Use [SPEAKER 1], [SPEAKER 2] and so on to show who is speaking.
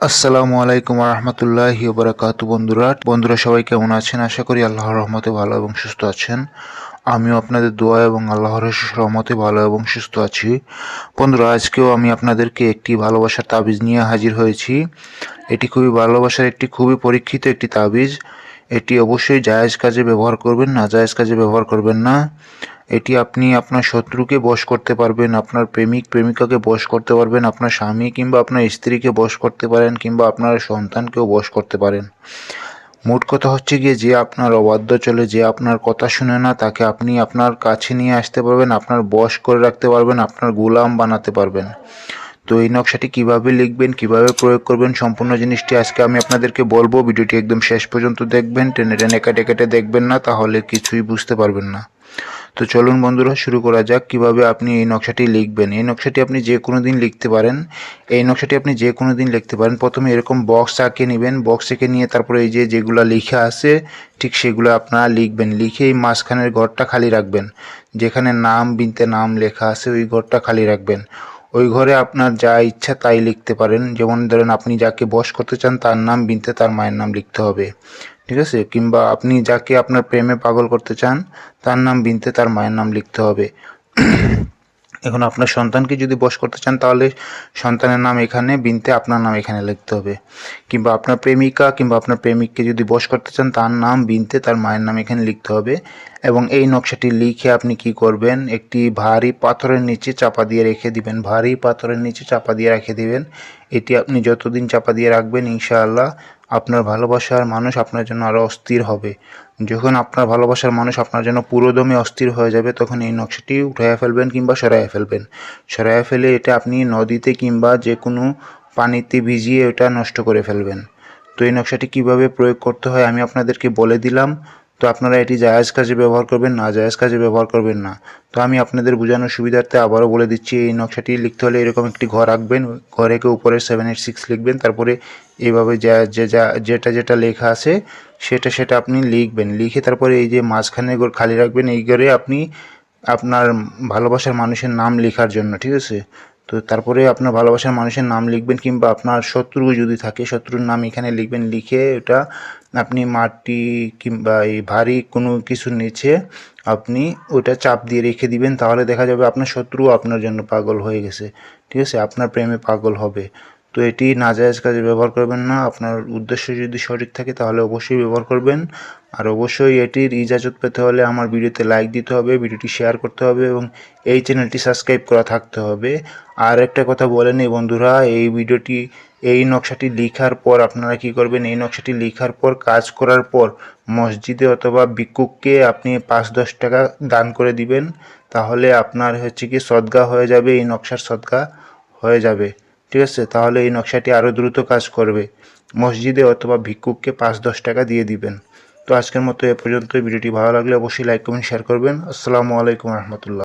[SPEAKER 1] আসসালামু আলাইকুম রহমতুল্লাহি বারাকাতু। বন্ধুরা সবাই কেমন আছেন? আশা করি আল্লাহর রহমতে ভালো এবং সুস্থ আছেন। আমিও আপনাদের দোয়া এবং আল্লাহর রহমতে ভালো এবং সুস্থ আছি। বন্ধুরা, আজকেও আমি আপনাদেরকে একটি ভালোবাসার তাবিজ নিয়ে হাজির হয়েছি। এটি খুবই ভালোবাসার খুবই পরীক্ষিত একটি তাবিজ। এটি অবশ্যই জায়েজ কাজে ব্যবহার করবেন, নাজায়েজ কাজে ব্যবহার করবেন না। এটি আপনি আপনার শত্রুকে বশ করতে পারবেন, আপনার প্রেমিক প্রেমিকাকে বশ করতে পারবেন, আপনার স্বামী কিংবা আপনার স্ত্রীকে বশ করতে পারেন, কিংবা আপনার সন্তানকেও বশ করতে পারেন। মোট কথা হচ্ছে গিয়ে, যে আপনার অবাধ্য চলে, যে আপনার কথা শুনে না, তাকে আপনি আপনার কাছে নিয়ে আসতে পারবেন, আপনার বশ করে রাখতে পারবেন, আপনার গোলাম বানাতে পারবেন। তো এই নকশাটি কিভাবে লিখবেন, কিভাবে প্রয়োগ করবেন, সম্পূর্ণ জিনিসটি আজকে আমি আপনাদেরকে বলবো। ভিডিওটি একদম শেষ পর্যন্ত দেখবেন, টেনে টেনে কেটে কেটে দেখবেন না, তাহলে কিছুই বুঝতে পারবেন না। তো চলুন বন্ধুরা, শুরু করা যাক কিভাবে আপনি এই নকশাটি লিখবেন। এই নকশাটি আপনি যে কোনো দিন লিখতে পারেন। প্রথমে এরকম বক্স আঁকে নেবেন। বক্স এঁকে নিয়ে তারপরে এই যেগুলো লেখা আছে ঠিক সেগুলো আপনারা লিখবেন। লিখে এই মাঝখানের ঘরটা খালি রাখবেন। যেখানে নাম বিনতে নাম লেখা আছে ওই ঘরটা খালি রাখবেন। ওই ঘরে আপনার যা ইচ্ছা তাই লিখতে পারেন। যেমন ধরেন, আপনি যাকে বশ করতে চান তার নাম বিনতে তার মায়ের নাম লিখতে হবে, ঠিক আছে? কিংবা আপনি যাকে আপনার প্রেমে পাগল করতে চান তার নাম বিনতে তার মায়ের নাম লিখতে হবে। এখন আপনার সন্তানকে যদি বশ করতে চান তাহলে সন্তানের নাম এখানে বিনতে আপনার নাম এখানে লিখতে হবে। কিংবা আপনার প্রেমিকা কিংবা আপনার প্রেমিককে যদি বশ করতে চান তার নাম বিনতে তার মায়ের নাম এখানে লিখতে হবে। এবং এই নকশাটি লিখে আপনি কি করবেন, একটি ভারী পাথরের নিচে চাপা দিয়ে রেখে দিবেন। ভারী পাথরের নিচে চাপা দিয়ে রেখে দিবেন। এটি আপনি যতদিন চাপা দিয়ে রাখবেন, ইনশাআল্লাহ আপনার ভালোবাসার মানুষ আপনার জন্য আরও অস্থির হবে। যখন আপনার ভালোবাসার মানুষ আপনার জন্য পুরোদমে অস্থির হয়ে যাবে, তখন এই নকশাটি উঠাইয়া ফেলবেন কিংবা সরাইয়া ফেলবেন। সরাইয়া ফেলে এটা আপনি নদীতে কিংবা যে কোনো পানিতে ভিজিয়ে ওটা নষ্ট করে ফেলবেন। তো এই নকশাটি কীভাবে প্রয়োগ করতে হয় আমি আপনাদেরকে বলে দিলাম। তো আপনারা এটি জায়েজ কাজে ব্যবহার করবেন, না জায়েজ কাজে ব্যবহার করবেন না। তো আমি আপনাদের বোঝানোর সুবিধার্থে আবারও বলে দিচ্ছি। এই নকশাটি লিখতে হলে এরকম একটি ঘর আঁকবেন। ঘরে উপরে 786 লিখবেন। তারপরে এইভাবে যেটা যেটা লেখা আছে সেটা আপনি লিখবেন। লিখে তারপরে এই যে মাঝখানে ঘর খালি রাখবেন। এই ঘরে আপনি আপনার ভালোবাসার মানুষের নাম লেখার জন্য, ঠিক আছে? তো তারপরে আপনার ভালোবাসার মানুষের নাম লিখবেন, কিংবা আপনার শত্রু যদি থাকে শত্রুর নাম এখানে লিখবেন। লিখে ওটা আপনি মাটি কিংবা এই ভারী কোনো কিছুর নিচে আপনি ওটা চাপ দিয়ে রেখে দিবেন। তাহলে দেখা যাবে আপনার শত্রু আপনার জন্য পাগল হয়ে গেছে, ঠিক আছে? আপনার প্রেমে পাগল হবে। তো এটি নাজায়েজ কাজে ব্যবহার করবেন না। আপনার উদ্দেশ্য যদি সঠিক থাকে তাহলে অবশ্যই ব্যবহার করবেন। আর অবশ্যই এটির ইজাজত পেতে হলে আমার ভিডিওতে লাইক দিতে হবে, ভিডিওটি শেয়ার করতে হবে এবং এই চ্যানেলটি সাবস্ক্রাইব করা থাকতে হবে। আর একটা কথা বলে নিই বন্ধুরা, এই নকশাটি লেখার পর আপনারা কি করবেন, এই নকশাটি লেখার পর কাজ করার পর মসজিদে অথবা ভিক্ষুককে আপনি 5-10 টাকা দান করে দিবেন। তাহলে আপনার হচ্ছে কি সদকা হয়ে যাবে, এই নকশার সদকা হয়ে যাবে, ঠিক আছে? তাহলে এই নকশাটি আরও দ্রুত কাজ করবে। মসজিদে অথবা ভিক্ষুককে 5-10 টাকা দিয়ে দিবেন। তো আজকের মতো এ পর্যন্ত। ভিডিওটি ভালো লাগলে অবশ্যই লাইক কমেন্ট শেয়ার করবেন। আসসালামু আলাইকুম রহমতুল্লাহ।